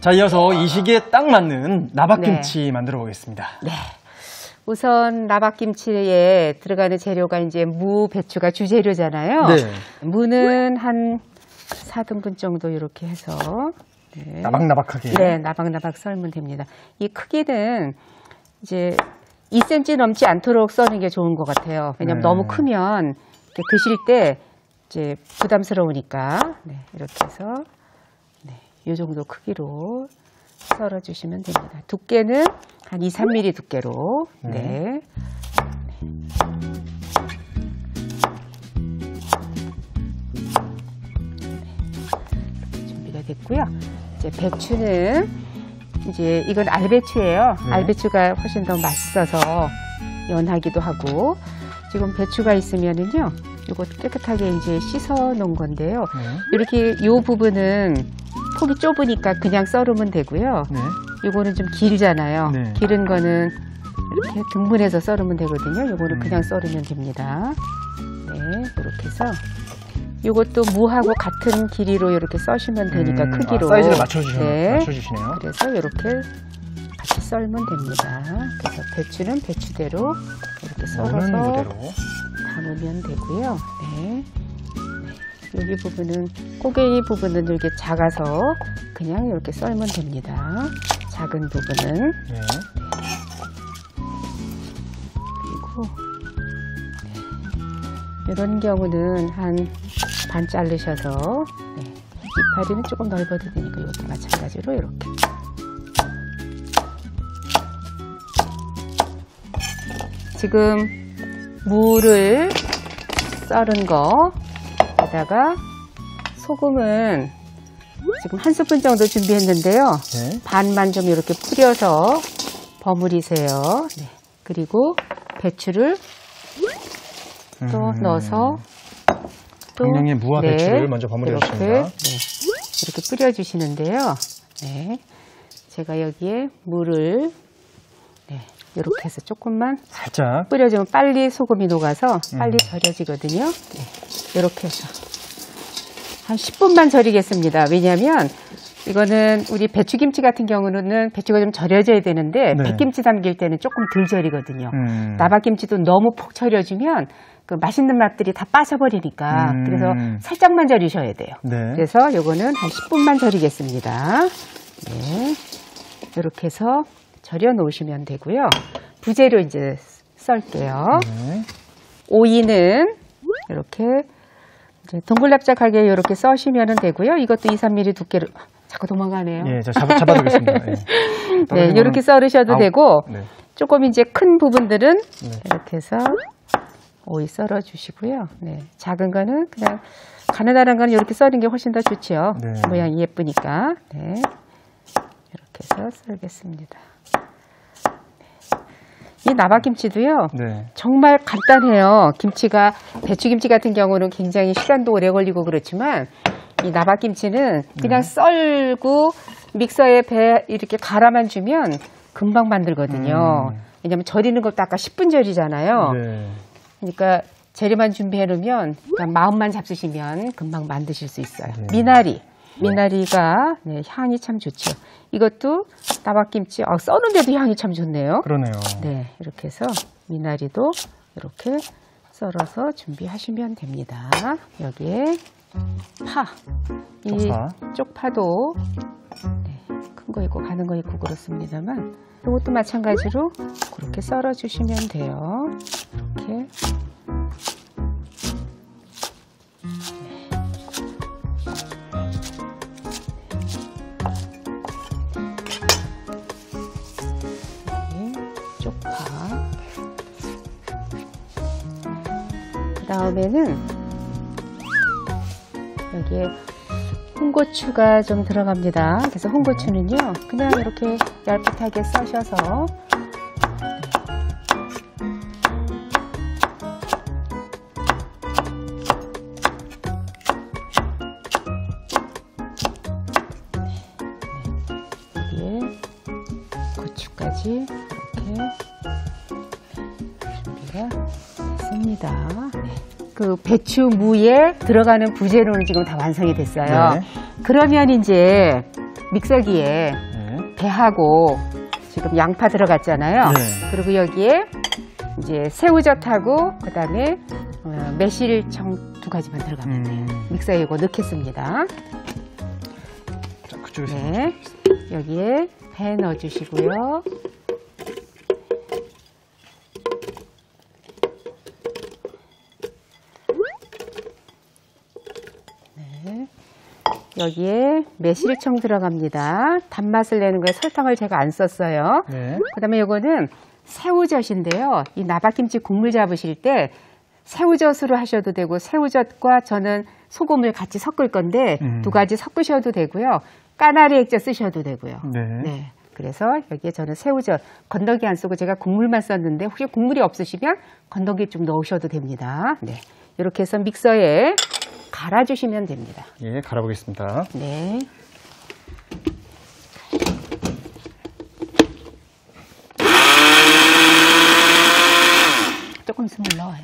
자, 이어서 이 시기에 딱 맞는 나박김치 만들어 보겠습니다. 네. 우선 나박김치에 들어가는 재료가 이제 무, 배추가 주재료잖아요. 네. 무는 한 4등분 정도 이렇게 해서 네. 나박나박하게. 네, 나박나박 썰면 됩니다. 이 크기는 이제 2cm 넘지 않도록 써는 게 좋은 것 같아요. 왜냐하면 너무 크면 이렇게 드실 때 이제 부담스러우니까 네, 이렇게 해서 네, 이 정도 크기로 썰어주시면 됩니다. 두께는 한 2, 3mm 두께로. 네. 준비가 됐고요. 이제 배추는 이제 이건 알배추예요. 네. 알배추가 훨씬 더 맛있어서 연하기도 하고 지금 배추가 있으면은요. 이거 깨끗하게 이제 씻어 놓은 건데요. 이렇게 이 부분은 폭이 좁으니까 그냥 썰으면 되고요. 네. 이거는 좀 길잖아요. 네. 기른 거는 이렇게 등분해서 썰으면 되거든요. 이거는 그냥 썰으면 됩니다. 네, 이렇게 해서 이것도 무하고 같은 길이로 이렇게 써시면 되니까 크기로. 사이즈를 네. 맞춰주시네요. 그래서 이렇게 같이 썰면 됩니다. 그래서 배추는 배추대로 이렇게 썰어서 담으면 되고요. 네. 여기 부분은 꼬개기 부분은 이렇게 작아서 그냥 이렇게 썰면 됩니다. 작은 부분은. 네. 그리고 이런 경우는 한 반 자르셔서 네. 이파리는 조금 넓어도 되니까 이것도 마찬가지로 이렇게. 지금 무를 썰은 거에다가 소금은 지금 한 스푼 정도 준비했는데요. 네. 반만 좀 이렇게 뿌려서 버무리세요. 네. 그리고 배추를 또 넣어서 또 강량의 무와 배추를 먼저 버무려 주십니다. 이렇게 뿌려주시는데요. 네. 제가 여기에 물을 이렇게 해서 조금만 살짝 뿌려주면 빨리 소금이 녹아서 빨리 절여지거든요. 네. 이렇게 해서 한 10분만 절이겠습니다. 왜냐하면 이거는 우리 배추김치 같은 경우는 배추가 좀 절여져야 되는데 백김치 담길 때는 조금 덜 절이거든요. 나박김치도 너무 폭 절여주면 그 맛있는 맛들이 다 빠져버리니까 그래서 살짝만 절이셔야 돼요. 네. 그래서 요거는 한 10분만 절이겠습니다. 네. 이렇게 해서 절여 놓으시면 되고요. 부재료 이제 썰게요. 네. 오이는 이렇게 이제 동글납작하게 이렇게 써시면 되고요. 이것도 2, 3mm 두께로 자꾸 도망가네요. 예, 잡아두겠습니다. 예. 네, 이렇게 썰으셔도 되고 조금 이제 큰 부분들은 이렇게 해서 오이 썰어 주시고요. 네, 작은 거는 그냥 가느다란 거는 이렇게 썰는 게 훨씬 더 좋죠. 네. 모양이 예쁘니까. 네, 이렇게 해서 썰겠습니다. 이 나박김치도요. 정말 간단해요. 김치가 배추김치 같은 경우는 굉장히 시간도 오래 걸리고 그렇지만 이 나박김치는 그냥 썰고 믹서에 이렇게 갈아만 주면 금방 만들거든요. 왜냐하면 절이는 것도 아까 10분 절이잖아요. 그러니까 재료만 준비해 놓으면 그냥 마음만 잡수시면 금방 만드실 수 있어요. 미나리가 향이 참 좋죠. 이것도 나박김치 써는데도 향이 참 좋네요. 그러네요. 네, 이렇게 해서 미나리도 이렇게 썰어서 준비하시면 됩니다. 여기에 이 쪽파도 큰 거 있고 가는 거 있고 그렇습니다만 이것도 마찬가지로 그렇게 썰어 주시면 돼요. 이렇게. 쪽파. 그 다음에는 여기에 홍고추가 좀 들어갑니다. 그래서 홍고추는요, 그냥 이렇게 얇게 써셔서 여기에 고추까지 이렇게 준비가 됐습니다. 그 배추 무에 들어가는 부재료는 지금 다 완성이 됐어요. 그러면 이제 믹서기에 네. 배하고 지금 양파 들어갔잖아요. 네. 그리고 여기에 이제 새우젓하고 그다음에 매실청 2가지만 들어가면 돼요. 믹서기에 이거 넣겠습니다. 자, 그쪽에서. 네. 여기에 배 넣어주시고요. 네. 여기에 매실청 들어갑니다. 단맛을 내는 거에 설탕을 제가 안 썼어요. 네. 그 다음에 이거는 새우젓인데요. 이 나박김치 국물 잡으실 때 새우젓으로 하셔도 되고 새우젓과 저는 소금을 같이 섞을 건데 2가지 섞으셔도 되고요. 까나리 액젓 쓰셔도 되고요. 네. 네. 그래서 여기에 저는 새우젓, 건더기 안 쓰고 제가 국물만 썼는데 혹시 국물이 없으시면 건더기 좀 넣으셔도 됩니다. 네. 이렇게 해서 믹서에 갈아주시면 됩니다. 예, 갈아보겠습니다. 네. 조금 숨을 넣어요.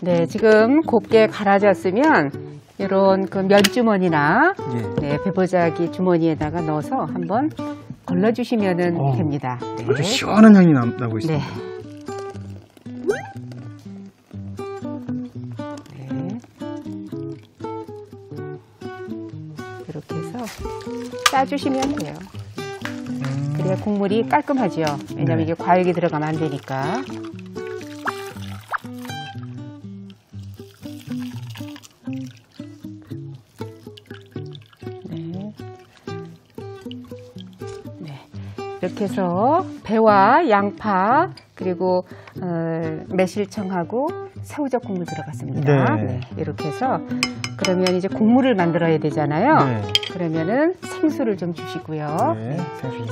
네, 지금 곱게 갈아졌으면 이런 그 면주머니나 네, 배보자기 주머니에다가 넣어서 한번 걸러주시면 됩니다. 네. 아주 시원한 향이 나고 있습니다. 네. 네. 이렇게 해서 싸주시면 돼요. 그래야 국물이 깔끔하죠. 왜냐면 이게 과육이 들어가면 안 되니까. 이렇게 해서 배와 양파 그리고 매실청하고 새우젓 국물 들어갔습니다. 네. 네, 이렇게 해서 그러면 이제 국물을 만들어야 되잖아요. 네. 그러면은 생수를 좀 주시고요. 네,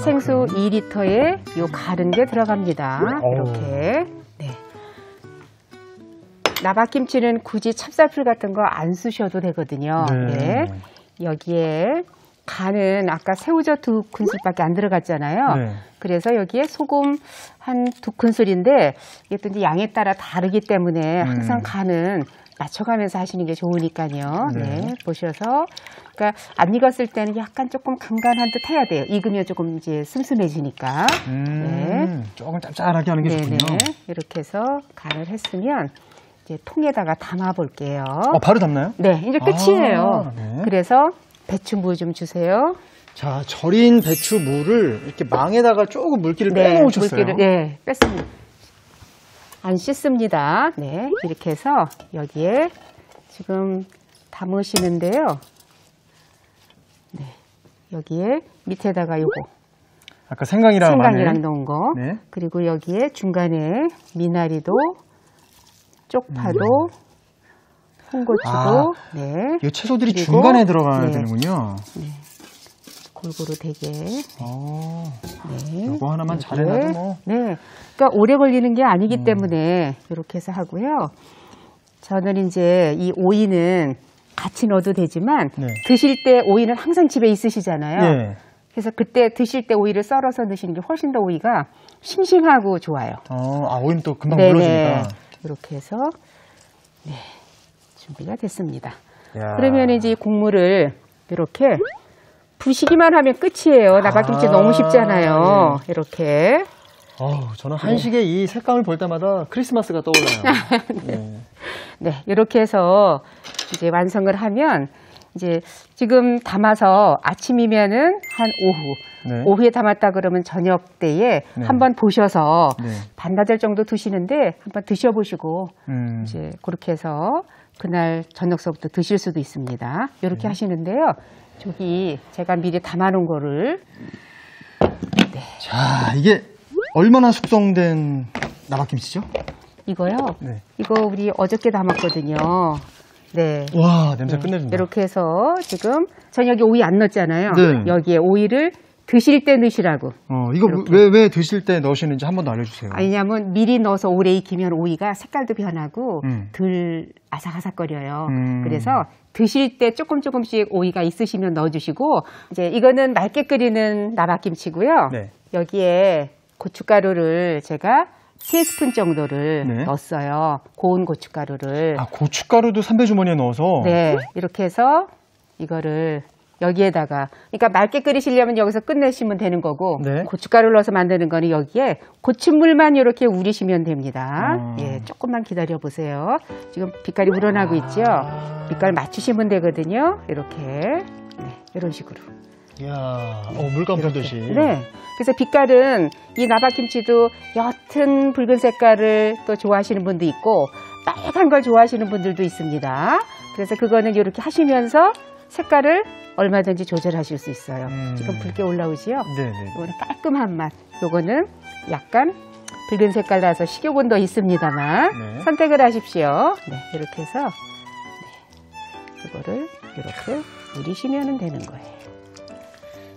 생수 2리터에 요 갈은 게 들어갑니다. 이렇게. 네. 나박김치는 굳이 찹쌀풀 같은 거 안 쓰셔도 되거든요. 네. 네. 여기에 간은 아까 새우젓 2큰술밖에 안 들어갔잖아요. 네. 그래서 여기에 소금 한 2큰술인데 이게 또 이제 양에 따라 다르기 때문에 항상 간은 맞춰가면서 하시는 게 좋으니까요. 네, 보셔서 그러니까 안 익었을 때는 약간 조금 간간한 듯 해야 돼요. 익으면 조금 이제 슴슴해지니까. 네. 조금 짭짤하게 하는 게 좋군요. 이렇게 해서 간을 했으면 이제 통에다가 담아 볼게요. 바로 담나요? 네, 이제 끝이에요. 네. 그래서 배추무 좀 주세요. 자, 절인 배추무를 이렇게 망에다가 조금 물기를 빼놓으셨어요. 물기를, 뺐습니다. 안 씻습니다. 네, 이렇게 해서 여기에 지금 담으시는데요. 네, 여기에 밑에다가 요거. 아까 생강이랑 넣은 거. 네. 그리고 여기에 중간에 미나리도, 쪽파도, 홍고추도. 네. 이 채소들이 중간에 들어가야 네. 되는군요. 네. 골고루 되게. 네. 이거 하나만 잘해놔도 뭐. 네. 그러니까 오래 걸리는 게 아니기 때문에 이렇게 해서 하고요. 저는 이제 이 오이는 같이 넣어도 되지만 드실 때 오이는 항상 집에 있으시잖아요. 네. 그래서 그때 드실 때 오이를 썰어서 드시는 게 훨씬 더 오이가 싱싱하고 좋아요. 오이는 또 금방 물러지니까. 이렇게 해서 준비가 됐습니다. 야. 그러면 이제 국물을 이렇게 부시기만 하면 끝이에요. 나박김치 너무 쉽잖아요. 네. 이렇게. 저는 한식의 이 색감을 볼 때마다 크리스마스가 떠올라요. 네, 이렇게 해서 이제 완성을 하면 이제 지금 담아서 아침이면은 한 오후, 오후에 담았다 그러면 저녁 때에 한번 보셔서 반나절 정도 두시는데 한번 드셔보시고 이제 그렇게 해서 그날 저녁서부터 드실 수도 있습니다. 이렇게 하시는데요. 저기 제가 미리 담아놓은 거를 자, 이게 얼마나 숙성된 나박김치죠? 이거요? 이거 우리 어저께 담았거든요. 네. 와, 냄새 끝내준다. 이렇게 해서 지금 전 여기 오이 안 넣었잖아요. 여기에 오이를 드실 때 넣으시라고. 이거 왜 드실 때 넣으시는지 한 번 더 알려주세요. 왜냐하면 미리 넣어서 오래 익히면 오이가 색깔도 변하고 덜 아삭아삭거려요. 그래서 드실 때 조금씩 오이가 있으시면 넣어주시고, 이제 이거는 맑게 끓이는 나박김치고요. 네. 여기에 고춧가루를 제가 3스푼 정도를 네. 넣었어요. 고운 고춧가루를. 고춧가루도 삼배주머니에 넣어서? 네. 이렇게 해서 이거를 여기에다가, 그러니까 맑게 끓이시려면 여기서 끝내시면 되는 거고, 네. 고춧가루를 넣어서 만드는 거는 여기에 고추물만 이렇게 우리시면 됩니다. 예, 조금만 기다려 보세요. 지금 빛깔이 우러나고 있죠? 빛깔 맞추시면 되거든요. 이렇게. 네, 이런 식으로. 이야, 물감 보듯이. 네. 그래서 빛깔은 이 나박김치도 옅은 붉은 색깔을 또 좋아하시는 분도 있고, 빨간 걸 좋아하시는 분들도 있습니다. 그래서 그거는 이렇게 하시면서 색깔을 얼마든지 조절하실 수 있어요. 지금 붉게 올라오지요? 네네. 이거는 깔끔한 맛. 요거는 약간 붉은 색깔 나서 식욕은 더 있습니다만 네. 선택을 하십시오. 네, 이렇게 해서 이거를 이렇게 우리시면 되는 거예요.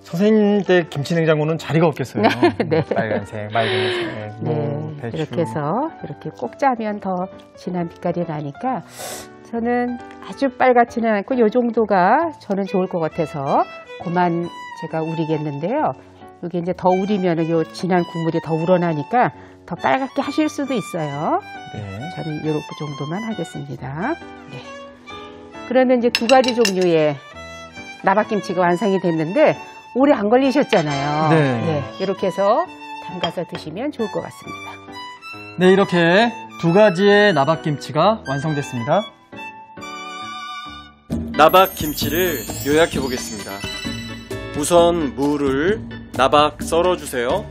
선생님 때 김치냉장고는 자리가 없겠어요. 네. 빨간색, 맑은색, 네. 배추. 이렇게 해서 이렇게 꼭 짜면 더 진한 빛깔이 나니까 저는 아주 빨갛지는 않고 이 정도가 저는 좋을 것 같아서 그만 제가 우리겠는데요. 이게 이제 더 우리면 요 진한 국물이 더 우러나니까 더 빨갛게 하실 수도 있어요. 네. 저는 이렇게 정도만 하겠습니다. 네. 그러면 이제 2가지 종류의 나박김치가 완성이 됐는데 오래 안 걸리셨잖아요. 네. 네. 이렇게 해서 담가서 드시면 좋을 것 같습니다. 네, 이렇게 2가지의 나박김치가 완성됐습니다. 나박김치를 요약해 보겠습니다. 우선 무를 나박 썰어주세요.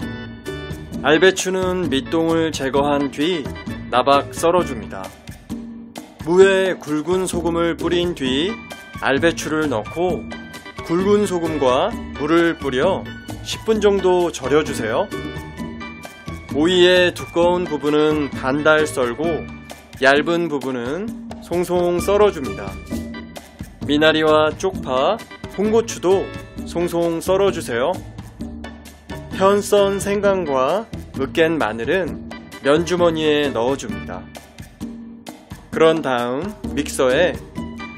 알배추는 밑동을 제거한 뒤 나박 썰어줍니다. 무에 굵은 소금을 뿌린 뒤 알배추를 넣고 굵은 소금과 물을 뿌려 10분 정도 절여주세요. 오이의 두꺼운 부분은 반달 썰고 얇은 부분은 송송 썰어줍니다. 미나리와 쪽파, 홍고추도 송송 썰어주세요. 편 썬 생강과 으깬 마늘은 면주머니에 넣어줍니다. 그런 다음 믹서에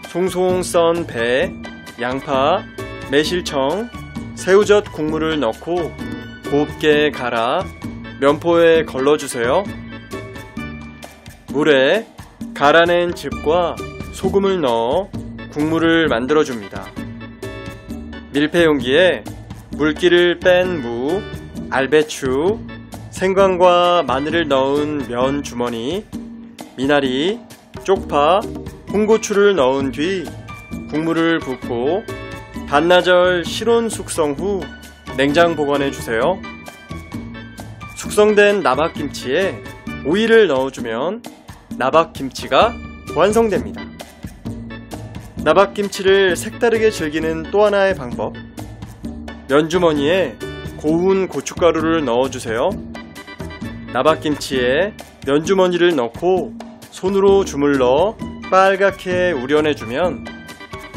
송송 썬 배, 양파, 매실청, 새우젓 국물을 넣고 곱게 갈아 면포에 걸러주세요. 물에 갈아낸 즙과 소금을 넣어 국물을 만들어줍니다. 밀폐용기에 물기를 뺀 무, 알배추, 생강과 마늘을 넣은 면 주머니, 미나리, 쪽파, 홍고추를 넣은 뒤 국물을 붓고 반나절 실온 숙성 후 냉장 보관해 주세요. 숙성된 나박김치에 오이를 넣어주면 나박김치가 완성됩니다. 나박김치를 색다르게 즐기는 또 하나의 방법, 면주머니에 고운 고춧가루를 넣어주세요. 나박김치에 면주머니를 넣고 손으로 주물러 빨갛게 우려내주면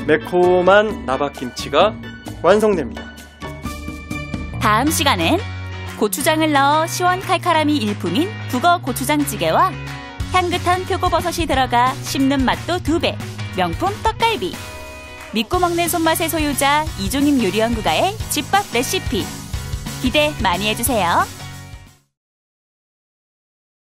매콤한 나박김치가 완성됩니다. 다음 시간엔 고추장을 넣어 시원칼칼함이 일품인 북어 고추장찌개와 향긋한 표고버섯이 들어가 씹는 맛도 2배, 명품 떡갈비. 믿고 먹는 손맛의 소유자 이종임 요리연구가의 집밥 레시피. 기대 많이 해주세요.